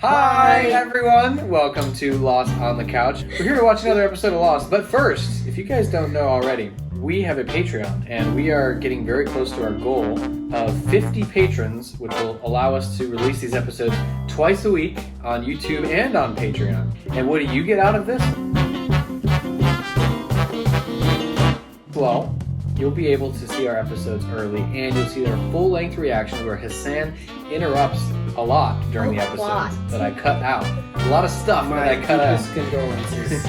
Hi everyone! Welcome to Lost on the Couch. We're here to watch another episode of Lost, but first, if you guys don't know already, we have a Patreon, and we are getting very close to our goal of 50 patrons, which will allow us to release these episodes twice a week on YouTube and on Patreon. And what do you get out of this? Well, you'll be able to see our episodes early, and you'll see their full-length reaction where Hassan interrupts a lot during the episode that I cut out. A lot of stuff that I cut out. Condolences.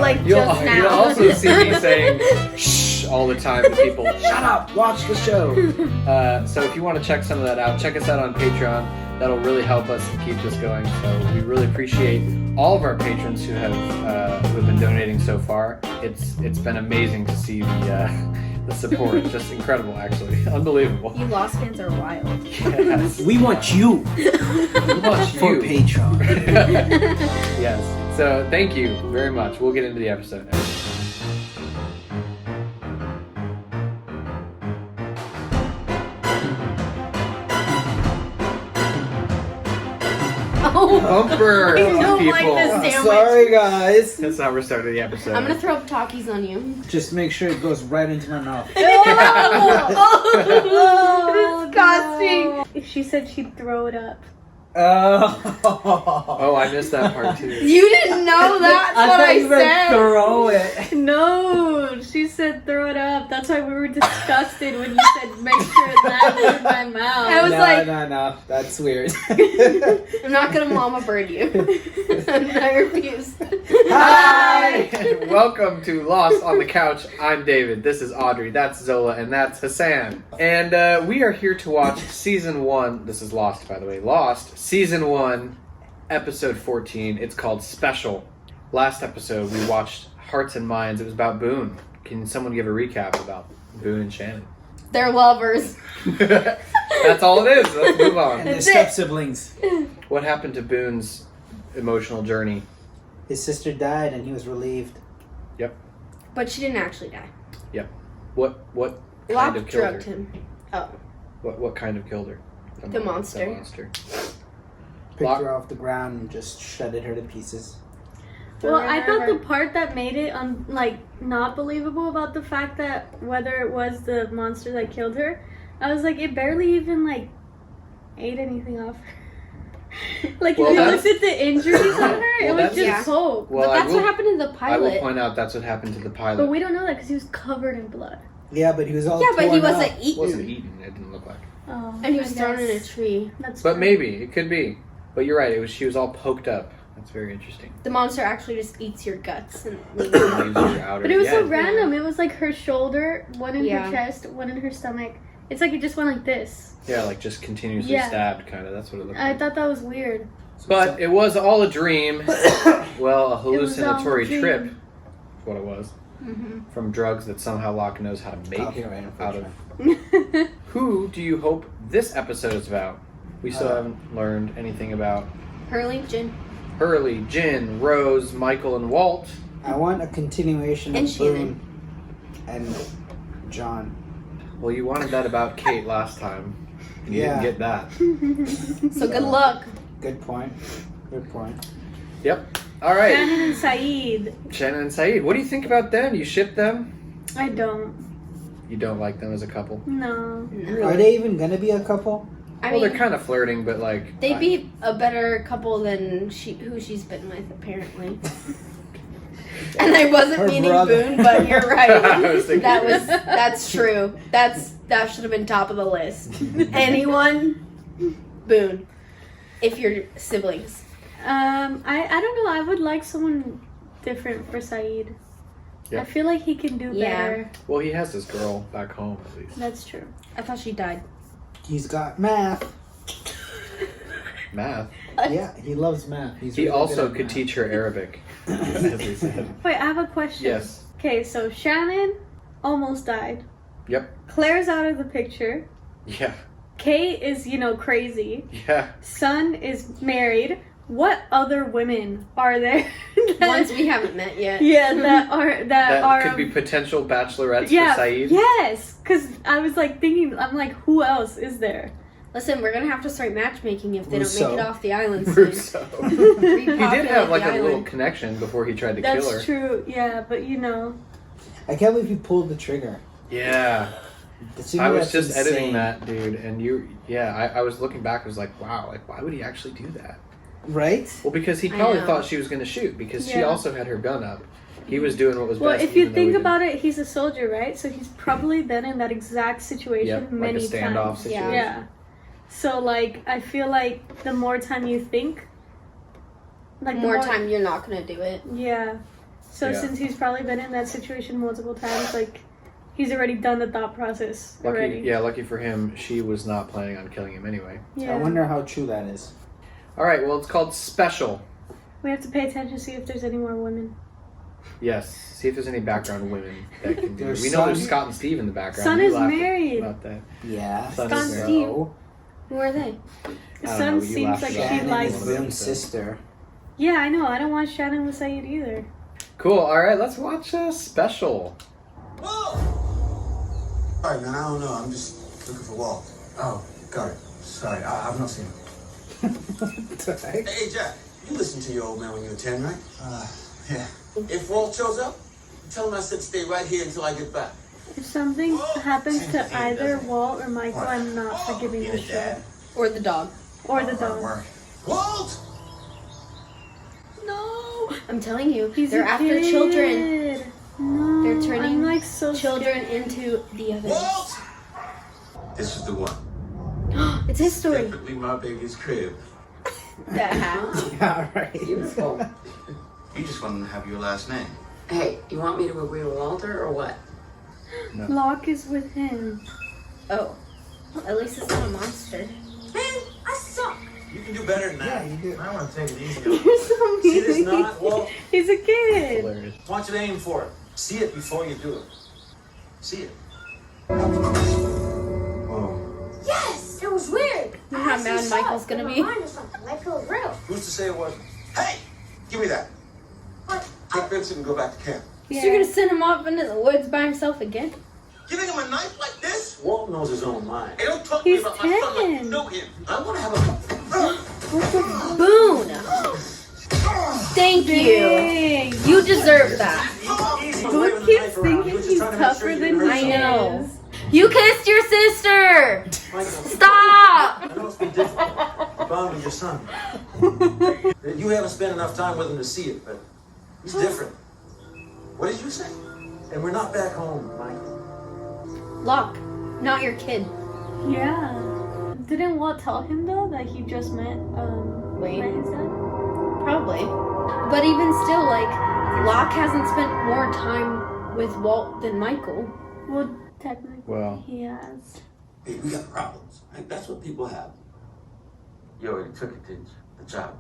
Like You'll now. also see me saying shh all the time to people. Shut up! Watch the show! So if you want to check some of that out, check us out on Patreon. That'll really help us keep this going. So we really appreciate all of our patrons who have been donating so far. It's been amazing to see the support. Just incredible, actually. Unbelievable. You Lost fans are wild. Yes. We want you! We want For you. Patreon. Yes. So thank you very much. We'll get into the episode now. Oh, Bumper, I don't people. like this sandwich. Sorry guys. That's how we're starting the episode. I'm gonna throw up Takis on you. Just make sure it goes right into my mouth. Disgusting. She said she'd throw it up. Oh, I missed that part too. You didn't know that's what thought I you meant said. throw it. No, she said throw it up. That's why we were disgusted when you said make sure that was in my mouth. I was like, No, that's weird. I'm not gonna mama bird you. I refuse. Hi! Welcome to Lost on the Couch. I'm David. This is Audrey. That's Zola. And that's Hassan. And we are here to watch Season 1. This is Lost, by the way. Lost, Season 1, Episode 14. It's called Special. Last episode, we watched Hearts and Minds. It was about Boone. Can someone give a recap about Boone and Shannon? They're lovers. That's all it is. Let's move on. And their That's step it. siblings. What happened to Boone's emotional journey? His sister died and he was relieved. But she didn't actually die. What kind Locke of killed her? drugged him. Oh. What kind of killed her? The monster. The monster. Picked Lock- her off the ground and just shredded her to pieces. Well, I thought the part that made it not believable about the fact that whether it was the monster that killed her, I was like, it barely even ate anything off her. If Well, you that's- looked at the injuries on her, it Well, was that's- just Yeah. hope. Well, But that's what happened in the I will pilot. point out that's what happened to the pilot. But we don't know that because he was covered in blood. Yeah, but he was all Yeah, but he torn wasn't up. It eaten. wasn't eaten. It didn't look like. Oh, And he was I thrown in a guess. tree. That's But true. maybe it could be. But you're right. She was all poked up. That's very interesting. The monster actually just eats your guts and leaves Leaves you. your outer- But it was so yeah. random. It was like her shoulder, one in Yeah. her chest, one in her stomach. It's like it just went like this. Yeah, just continuously Yeah. stabbed, kind of. That's what it looked I like. thought that was weird. But it was all a dream. Well, a It was all a hallucinatory dream. trip. Is what it was. Mm-hmm. From drugs that somehow Locke knows how to make Copyright out of. infringement. Who do you hope this episode is about? We still Uh, haven't learned anything about Hurley, Jin. Hurley, Jin, Rose, Michael, and Walt. I want a continuation And of Boone and John. Well, you wanted that about Kate last time. And you Yeah. didn't get that. So good luck. Good point. Good point. Yep. All right. Shannon and Saeed. Shannon and Saeed. What do you think about them? You ship them? I don't. You don't like them as a couple? No. Are they even gonna be a couple? I Well, mean, they're kind of flirting, but they'd be a better couple than who she's been with, apparently. And I wasn't Her meaning brother. Boone, but you're I right. was thinking- That's true. That should have been top of the list. Anyone? Boone. If you're siblings. I don't know. I would like someone different for Saeed. Yeah. I feel like he can do Yeah. better. Well, he has his girl back home, at least. That's true. I thought she died. He's got math. Math. Yeah, he loves math. He's He really also good at could math. teach her Arabic, as we said. Wait, I have a question. Yes. Okay, so Shannon almost died. Yep. Claire's out of the picture. Yeah. Kate is, crazy. Yeah. Son is married. What other women are there? Ones we haven't met yet. Yeah, that are That could be potential bachelorettes for Saeed. Yes, because I was thinking, I'm like, who else is there? Listen, we're gonna have to start matchmaking if they don't Rousseau. make it off the island soon. Russo. He did Repopulate have like the a little island. connection before he tried to kill her. That's true. Yeah, but you know. I can't believe he pulled the trigger. Yeah. To I me, was that's just editing insane. that, dude, and I was looking back, I was like, wow, like, why would he actually do that? Right? Well, because he I probably know. thought she was going to shoot, because she Yeah. also had her gun up. He was doing what was Well, best. if you even though he think didn't- about it, he's a soldier, right? So he's probably been in that exact situation Yep, like a many standoff times. situation. Yeah. So like, I feel like the more time you think, like the More time, you're not gonna do it. Yeah. So Yeah. since he's probably been in that situation multiple times, like he's already done the thought process already. Lucky for him, she was not planning on killing him anyway. Yeah. I wonder how true that is. All right, well, it's called Special. We have to pay attention to see if there's any more women. Yes, see if there's any background women that can do it. There's We know there's Son. Scott and Steve in the background. Son We is laughed married. about that. Yeah. Son Scott is and married. Steve. Who are they? I don't Son know, you seems laughed like about he it. Shannon likes. is One of them Boom's said. sister. Yeah, I know. I don't want Shannon with Sayid either. Cool, all right, let's watch Special. Sorry, man, I don't know. I'm just looking for Walt. Oh, got it. Sorry, I've not seen him. What the heck? Hey, Jack, you listened to your old man when you were 10, right? Yeah. If Walt shows up, tell him I said stay right here until I get back. If something happens to either Walt or Michael, I'm not forgiving Being the a show. dad. Or the dog. Or the Hard dog. work. Walt! No! I'm telling you, He's they're a after kid. children. No, They're turning I'm like so Children scared. into the others. Walt! This is the one. It's his story. Definitely my baby's crib. That hat. Yeah, right. Beautiful. You just want to have your last name. Hey, you want me to agree with Walter or what? Locke is with him. Oh. Well, at least it's not a monster. Man, I suck. You can do better than Yeah, that. you do. I want to take it easy. You're so See this mean. knot, Walt? He's a kid. Hilarious. I want you to aim for it. See it before you do it. See it. Whoa. Yes, it was weird. You know how mad Michael's gonna be? Mine or something, like it was real. Who's to say it wasn't? Hey! Give me that. But Take Vincent and go back to camp. So you're gonna send him off into the woods by himself again? Giving him a knife like this? Walt knows his own mind. Hey, don't talk He's to me about my son like 10. you know him. I want to have a... Boone! Thank you. Dang. You deserve that. Easy, Who waving the keeps knife around. thinking He was just he's trying to make tougher sure you than didn't I hurt know. someone. You kissed your sister! Michael, Stop! I know it's been difficult. You're bound with your son. You haven't spent enough time with him to see it, but he's different. What did you say? And we're not back home, Michael. Locke, not your kid. Yeah. Didn't Walt tell him though that he just met Wait. his dad? Probably. But even still, like, Locke hasn't spent more time with Walt than Michael. Well, technically Well. he has. Hey, we got problems. Right? That's what people have. You already took it, didn't you? The job.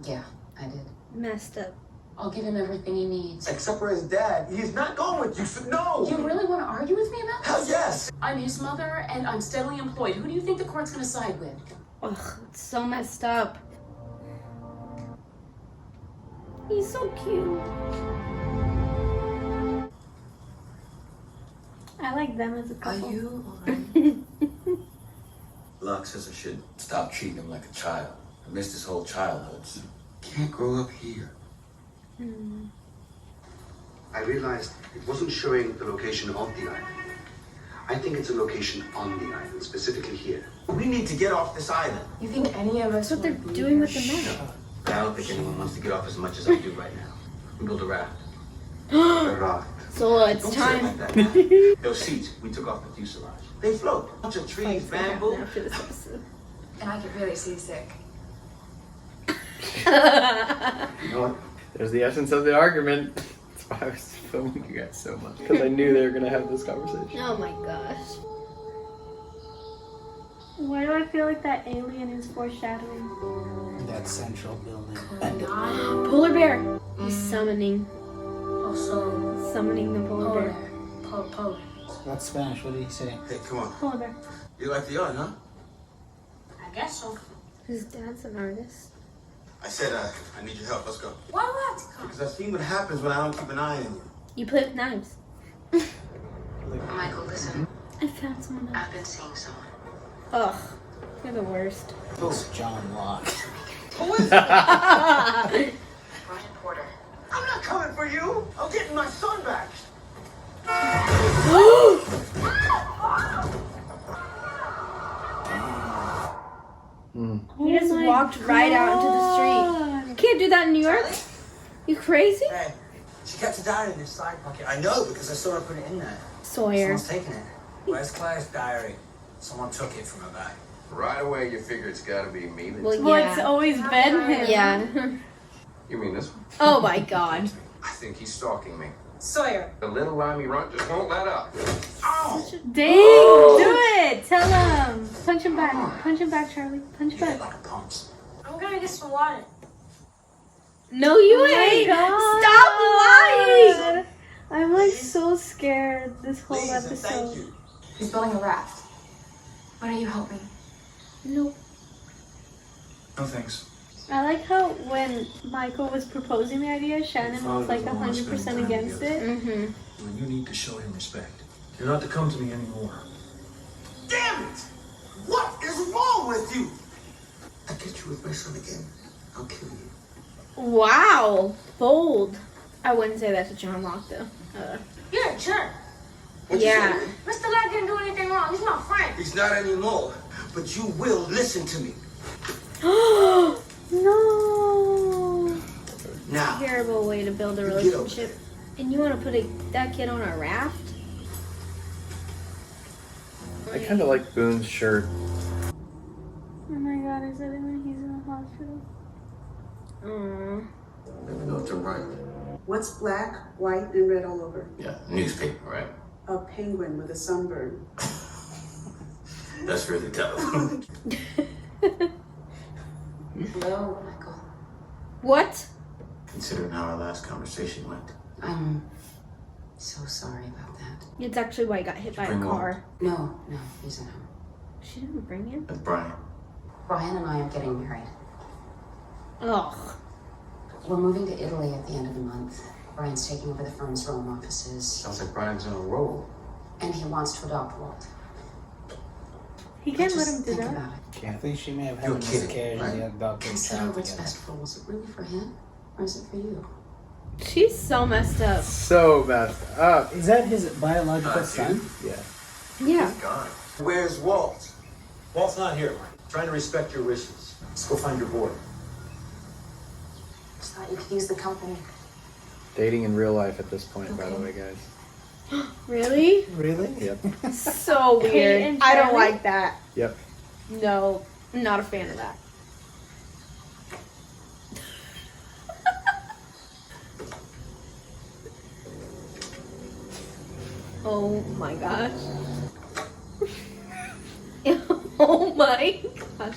Yeah, I did. Messed up. I'll give him everything he needs. Except for his dad. He's not going with you, so no! You really want to argue with me about Hell this? yes! I'm his mother, and I'm steadily employed. Who do you think the court's going to side with? Ugh, it's so messed up. He's so cute. I like them as a couple. Are you Locke says I should stop treating him like a child. I missed his whole childhood. So can't grow up here. I realized it wasn't showing the location of the island. I think it's a location on the island, specifically here. We need to get off this island. You think any of us That's what they're would be doing here? with the map. I don't think anyone wants to get off as much as I do right now. We build a raft. The raft. Zola, it's Don't say it time. like that. Those seats, we took off the fuselage. They float. Bunch of trees, What's gonna happen bamboo. after this episode? And I get really seasick. You know what? There's the essence of the argument. That's why I was filming you guys so much. Because I knew they were going to have this conversation. Oh my gosh. Why do I feel like that alien is foreshadowing? That central building. Polar bear. He's summoning. Also, Summoning the polar bear. polar. That's Spanish. What did he say? Hey, come on. Polar bear. You like the art, huh? I guess so. His dad's an artist. I said, I need your help. Let's go. Why what? Because I've seen what happens when I don't keep an eye on you. You play with knives. Michael, listen. I found someone else. I've been seeing someone. Ugh. You're the worst. It's John Locke. Who is it? Brian Porter. I'm not coming for you. I'm getting my son back. He just walked right out into the street. You can't do that in New York. You crazy? Hey, she kept a diary in her side pocket. I know because I saw her put it in there. Sawyer. Someone's taken it. Where's Claire's diary? Someone took it from her bag. Right away, you figure it's gotta be me. Well, Well, it's yeah. always been him. Yeah. You mean this one? Oh my god. I think he's stalking me. Sawyer. The little limey runt just won't let up. Dang, do it. Tell him. Punch him back. Punch him back, Charlie. Punch him You hit back. like a punch. I'm gonna get some water. No, you ain't. Stop lying. I'm like so scared this whole Please and episode. thank you. He's building a raft. Why don't you help me? No. No thanks. I like how when Michael was proposing the idea, Shannon was like 100% against it. Mm-hmm. And you need to show him respect. You're not to come to me anymore. Damn it! What is wrong with you? I get you with my son again. I'll kill you. Wow. Bold. I wouldn't say that to John Locke though. You're a jerk. What'd you Yeah. say? Mr. Locke didn't do anything wrong. He's my friend. He's not anymore. But you will listen to me. No. Now. Terrible way to build a Get over relationship. And you want to put that kid on a raft? I kind of like Boone's shirt. Oh my god, is that when he's in the hospital? Let me know if I'm right. What's black, white, and red all over? Yeah, newspaper, right? A penguin with a sunburn. That's really tough. Hello, Michael. What? Considering how our last conversation went. I'm so sorry about that. It's actually why I got hit by a Bring him car. No, he's at home. She didn't bring him? That's Brian. Brian and I are getting married. Ugh. We're moving to Italy at the end of the month. Brian's taking over the firm's Rome offices, Sounds like Brian's on a roll. and he wants to adopt Walt. He can't let Just him do think that. about it. I think she may have had You're a kidding, miscarriage and right? they adopted a Consider child what's together. best for Was it really for him, or is it for you? She's so messed up. So messed up. Is that his biological son? Yeah. Yeah. Gone. Where's Walt? Walt's not here, Mike. Trying to respect your wishes. Let's go find your boy. Just thought you could use the company. Dating in real life at this point, by the way, guys. Really? Really? Yep. So Kate weird. and I don't Charlie? like that. Yep. No, I'm not a fan of that. Oh my gosh. Oh my gosh.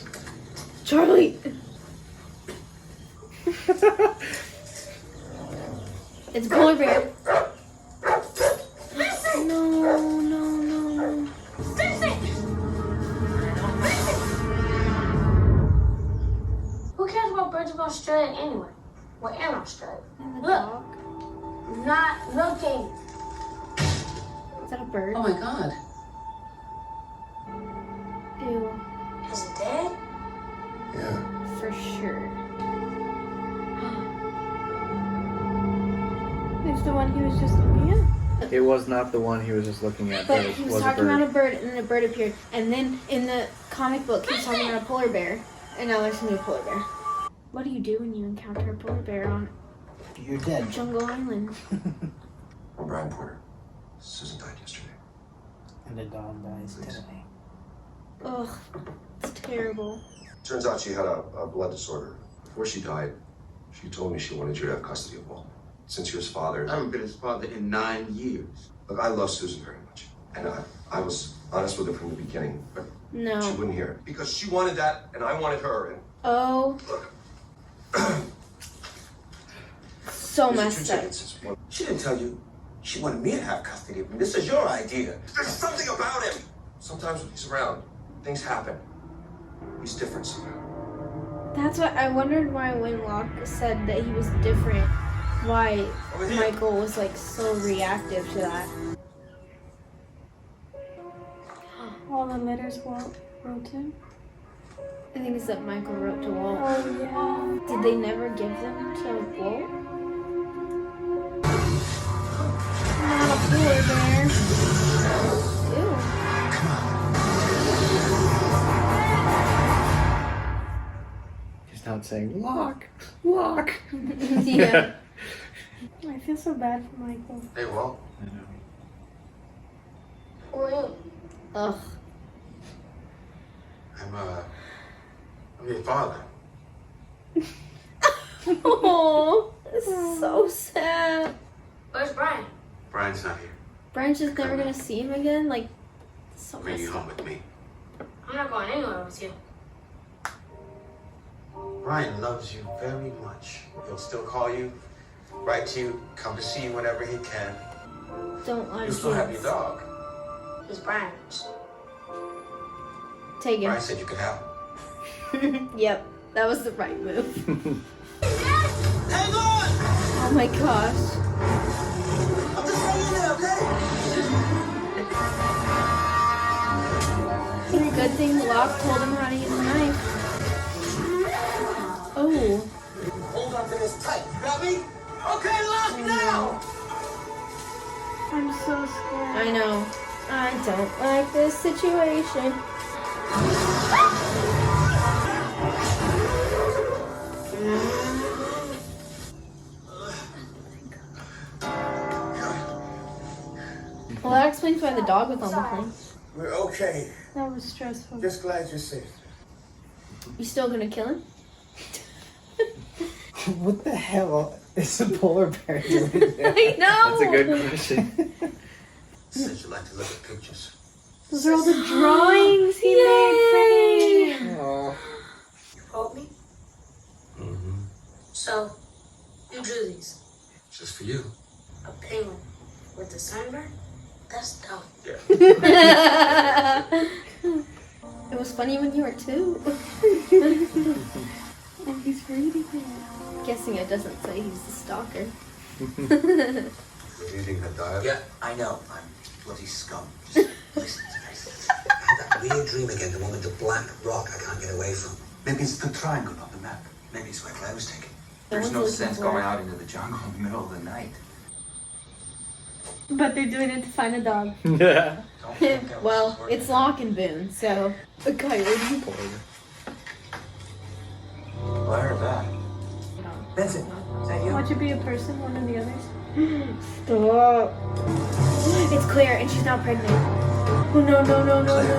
Charlie! It's a polar bear. No, no, no. Who cares about birds of Australia anyway? We're in Australia. And the Look. dog. I'm not looking. Is that a bird? Oh my god. Ew. Is it dead? Yeah. For sure. It's the one he was just looking at. It was not the one he was just looking at. But It he was was a talking bird. about a bird, and then a bird appeared. And then in the comic book, he was talking about a polar bear. And now there's a new polar bear. What do you do when you encounter a polar bear on You're dead. Jungle Island? I'm Brian Porter. Susan died yesterday. And the dog dies today. Ugh, it's terrible. Turns out she had a blood disorder. Before she died, she told me she wanted you to have custody of Walt. Since you're his father, I haven't been his father in 9 years. look, I love Susan very much. And I was honest with her from the beginning, but she No. wouldn't hear it. Because she wanted that, and I wanted her, and Oh, so These are messed two up. sentences. One- She didn't tell you. She wanted me to have custody of him. This is your idea. There's something about him! Sometimes when he's around, things happen. He's different somehow. That's what I wondered why when Locke said that he was different, why Over here. Michael was like so reactive to that. All the letters Walt wrote him. I think it's that Michael wrote to Walt. Oh yeah. Did they never give them to Walt? Not a polar bear. Ew. He's not saying lock, lock. Yeah. I feel so bad for Michael. Hey, Walt. I know. Who are you? Ugh. I'm your father. Oh, this is so sad. Where's Brian? Brian's not here. Brian's just never gonna see him again. Like, so Bring you messed home up. with me. I'm not going anywhere with you. Brian loves you very much. He'll still call you, write to you, come to see you whenever he can. Don't lie to You still have your kids. dog. He's Brian's. Take him. Brian said you could have him. Yep, that was the right move. Hang on! Oh my gosh. I'm just hanging there, okay? Good thing Locke told him how to use a knife. Oh. Hold on to this tight. You got me? Okay, lock now! I'm so scared. I know. I don't like this situation. Well, that explains why the dog was on the plane. We're okay. That was stressful. Just glad you're safe. You still gonna kill him? What the hell is a polar bear doing there? I know! That's a good question. Said you like to look at pictures. Those are all the drawings he made for me. Oh. You wrote me? Mm-hmm. So, you drew these. Just for you. A penguin with a sunburn? That's dumb. Yeah. It was funny when you were 2. And he's reading it. Guessing it doesn't say he's the stalker. Reading the diary. Yeah, I know. I'm bloody scum. Just listen to me. I had that weird dream again, the one with the black rock I can't get away from. Maybe it's the triangle on the map. Maybe it's where Claire was taken. There's no sense going out into the jungle in the middle of the night. But they're doing it to find a dog. Yeah. Don't think that was Well, working. it's Locke and Boone, so a coyote. Well, I heard that. Vincent, is that you? Watch it be a person, one of the others. Stop. It's Claire, and she's not pregnant. Oh no no no no no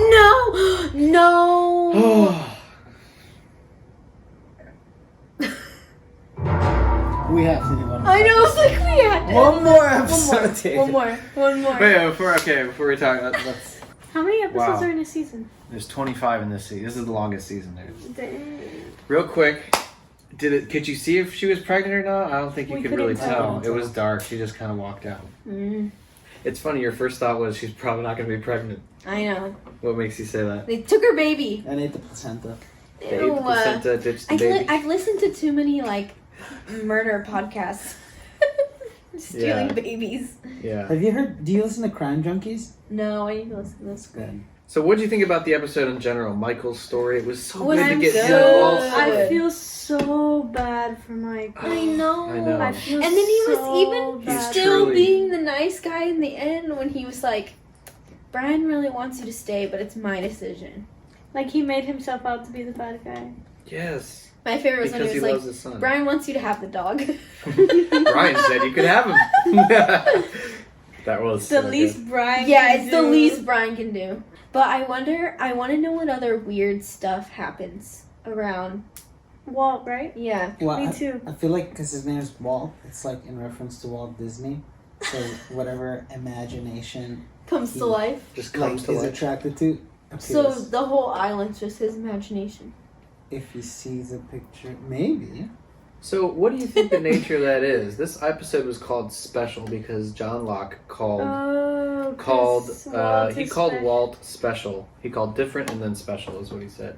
no no. We have to do one. I know, it's like we had to. One more episode, David. One more. Wait, before we talk, let's. How many episodes Wow. are in a season? There's 25 in this season. This is the longest season there. Dang. Real quick, could you see if she was pregnant or not? I don't think you We could really couldn't tell. tell. It was dark. She just kind of walked out. Mm, It's funny. Your first thought was she's probably not going to be pregnant. I know. What makes you say that? They took her baby. And ate the placenta. The Ew, 8% ditched the baby. I've listened to too many like murder podcasts. Stealing Yeah. babies. Yeah. Have you heard? Do you listen to Crime Junkies? No, I need to listen to this. Good. So, what do you think about the episode in general? Michael's story. It was so Was good to it get good? him all. Good. I feel so bad for Michael. I know. I know. I feel And then he was so even bad. still truly- being the nice guy in the end when he was like, Brian really wants you to stay, but it's my decision. Like he made himself out to be the bad guy. Yes. My favorite was Because when he he was loves like, his son. Brian wants you to have the dog. Brian said you could have him. That was The so least good. Brian. Yeah, can it's the do. least Brian can do. But I want to know what other weird stuff happens around. Walt, right? Yeah. Well, Me too. I feel like because his name is Walt, it's like in reference to Walt Disney. So whatever imagination Comes to life. Just like comes to is life. attracted to appears. So the whole island's just his imagination. If he sees a picture, maybe. So, what do you think the nature of that is? This episode was called Special because John Locke called Oh, 'cause Walt he is called special. Walt Special. He called different and then special is what he said.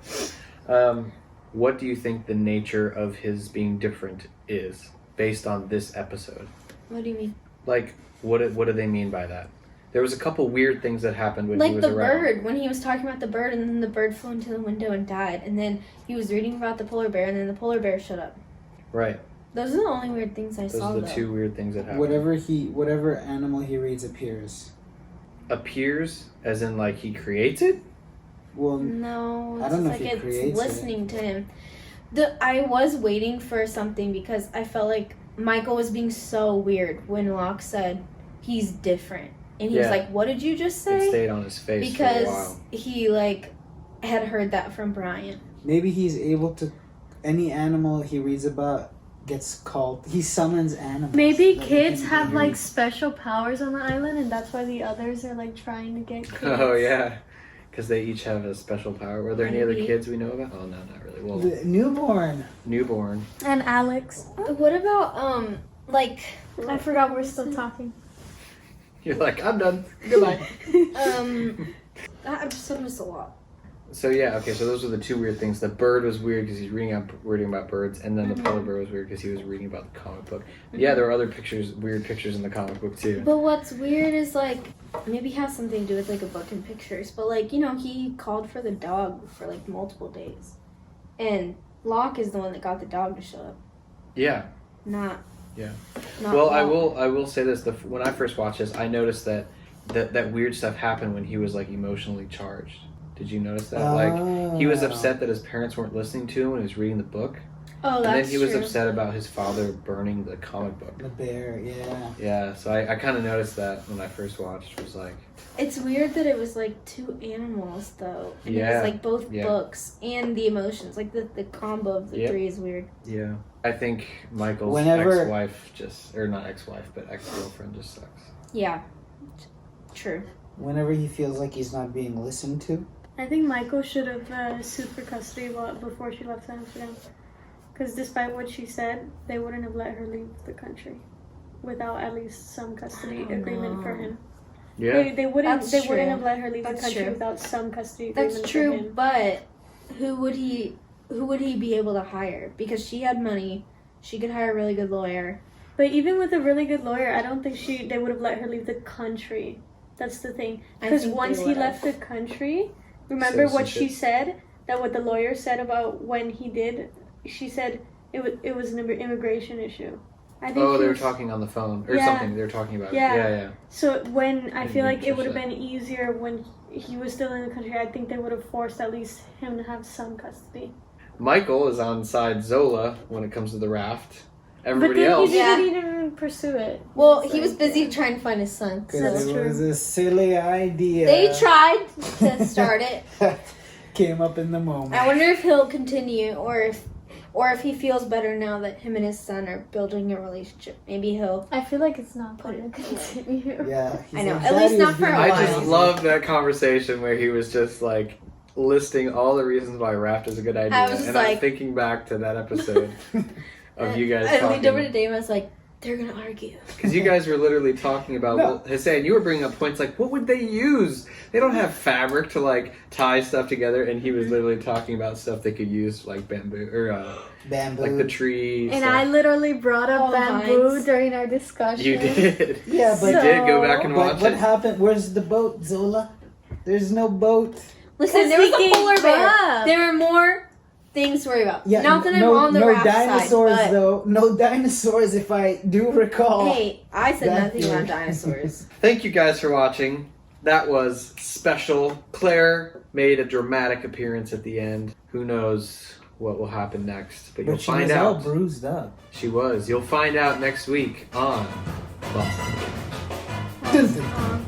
What do you think the nature of his being different is based on this episode? What do you mean? Like, what do they mean by that? There was a couple weird things that happened when he Like was the around. bird, when he was talking about the bird, and then the bird flew into the window and died. And then he was reading about the polar bear, and then the polar bear showed up. Right. Those are the only weird things I Those saw, are the though. two weird things that happened. Whatever animal he reads appears. Appears, as in like he creates it? Well, No, I it's don't know like if he creates it's listening to him. I was waiting for something because I felt like Michael was being so weird when Locke said he's different. And he was Yeah. like, what did you just It say? stayed on his face for a Because while. he, like, had heard that from Brian. maybe he's able to. Any animal he reads about gets called. He summons animals. Maybe that he kids can have hear. like special powers on the island, and that's why the others are like trying to get kids. Oh, yeah. Because they each have a special power. Were there any other Maybe. kids we know about? Oh, no, not really. Well, The newborn. newborn. And Alex. What about, like, I forgot we're still talking. You're like, I'm done. Goodbye. I've just missed a lot. So yeah, okay. So those are the two weird things. The bird was weird because he's reading about birds, and then the polar bear was weird because he was reading about the comic book. Yeah, there were other weird pictures in the comic book too. But what's weird is, like, maybe it has something to do with, like, a book and pictures. But, like, he called for the dog for, like, multiple days. And Locke is the one that got the dog to show up. Yeah. Not. Yeah. Not Well, Locke. I will say this: when I first watched this, I noticed that weird stuff happened when he was like emotionally charged. Did you notice that? Like he was upset that his parents weren't listening to him when he was reading the book. Oh, and that's then he was true. upset about his father burning the comic book. The bear, yeah. Yeah, so I kind of noticed that when I first watched. Was like, It's weird that it was, like, two animals, though. And it Yeah. was, like, both Yeah. books and the emotions. Like, the combo of the Yep. three is weird. yeah, I think Michael's Whenever- ex-wife or not ex-wife, but ex-girlfriend just sucks. Yeah. True. Whenever he feels like he's not being listened to. I think Michael should have sued for custody before she left Amsterdam. Because despite what she said, they wouldn't have let her leave the country without at least some custody agreement for him. Yeah, They wouldn't. That's They true. wouldn't have let her leave That's the country true. without some custody agreement That's for true, him. but who would he be able to hire? Because she had money. She could hire a really good lawyer. But even with a really good lawyer, I don't think they would have let her leave the country. That's the thing. I Because think once they he would've. left the country, remember what she said? That what the lawyer said about when he did? She said it was an immigration issue. I think Oh, he they were was- talking on the phone or Yeah. something. They were talking about Yeah. it. Yeah. So when I feel like didn't it would have catch been easier when he was still in the country, I think they would have forced at least him to have some custody. Michael is on side Zola when it comes to the raft. But Everybody then else. he didn't even pursue it. Well, It's he was like, busy trying to find his son. Because So. it was a silly idea. They tried to start it. Came up in the moment. I wonder if he'll continue, or if he feels better now that him and his son are building a relationship. Maybe he'll. I feel like it's not going to continue. Yeah. he's I know, like, at least "Daddy not is for a being I while. just lazy." love that conversation where he was just like listing all the reasons why raft is a good idea, I was just and I'm like- thinking back to that episode of you guys I leaned over to talking. Dave and I was like, they're gonna argue. Because you guys were literally talking about, No. well, Hassan, you were bringing up points like, what would they use? They don't have fabric to like tie stuff together, and he was literally talking about stuff they could use like bamboo or Bamboo. like the tree. And stuff. I literally brought All up the bamboo vines. during our discussion. You did. Yeah, but you did go back and watch what it. happened? Where's the boat, Zola? There's no boat. Listen, there Because was he a polar gave bear. up. There were more things to worry about. Yeah, Not that I'm no, on the no raft dinosaurs side, but though. No dinosaurs, if I do recall. hey, I said That nothing about dude. dinosaurs. Thank you guys for watching. That was special. Claire made a dramatic appearance at the end. Who knows what will happen next? But you'll But she find was all out. bruised up. She was. You'll find out next week on Lost. Dun, dun, dun.